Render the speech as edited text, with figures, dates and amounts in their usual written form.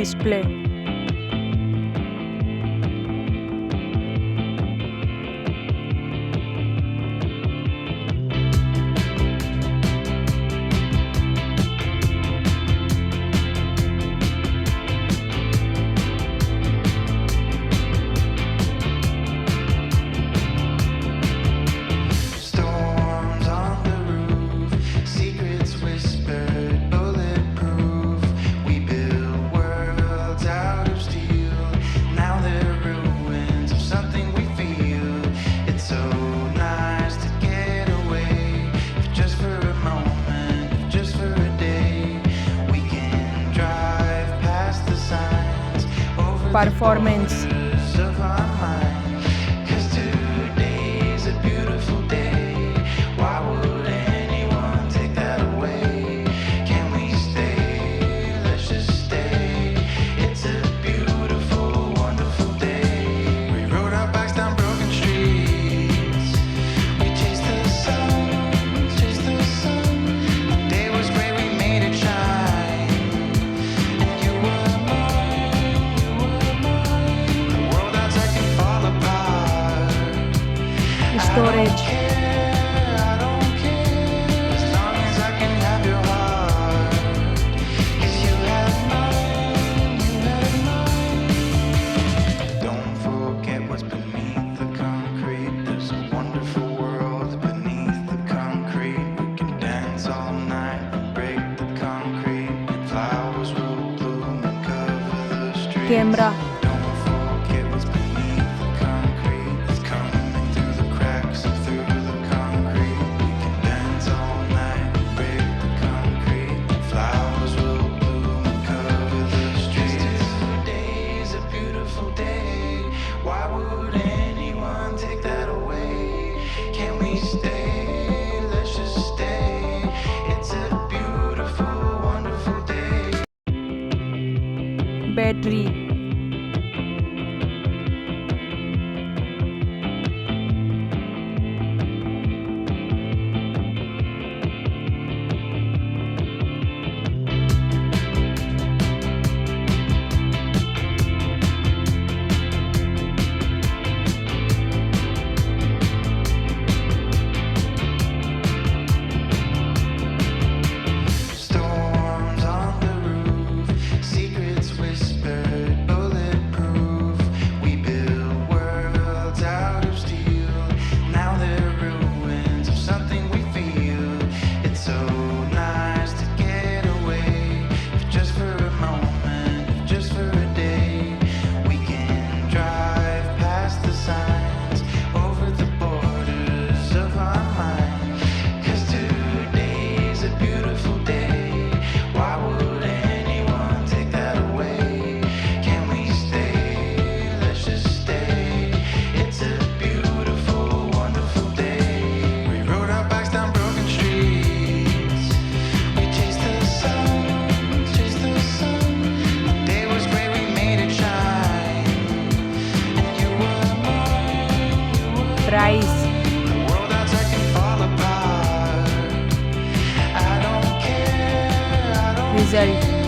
display. Storms on the roof, secrets whispered, bulletproof. We build worlds out of steel. Now they're ruins of something we feel. It's so nice to get away, if just for a moment, if just for a day. We can drive past the signs over the Performance. borders of our mind. 'Cause today's a beautiful day. Why would anyone take that away? Can we stay? Let's just stay. It's a beautiful, wonderful day. We rode our bikes down broken streets. We chased the sun, chased the sun. The day was great, we made it shine. And you were mine, you were mine. The world outside can fall apart. Storage. I don't care, as long as I can have your heart. 'Cause you have mine, you have mine. Don't forget what's beneath the concrete. There's a wonderful world beneath the concrete. We can dance all night and break the concrete. And flowers will bloom and cover the streets. Camera. Don't forget what's beneath the concrete. It's coming through the cracks and through the concrete. We can dance all night and break the concrete. And flowers will bloom and cover the streets. Today's a beautiful day. Why would anyone take that away? Can we stay? Let's just stay. It's a beautiful, wonderful day. Battery. Storms on the roof, secrets whispered, bulletproof. We build worlds out of steel. Now they're ruins of something we feel. It's so nice to get away, if just for a moment, if just for a day. We can drive past the signs over the borders of our mind. 'Cause today's a beautiful day. Why would anyone take that away? Can we stay? Let's just stay. It's a beautiful, wonderful day. We rode our bikes down broken streets. We chased the sun, chased the sun. The day was great, we made it shine. And you were mine, you were Price. the world outside can fall apart. I don't care, I don't Result. care.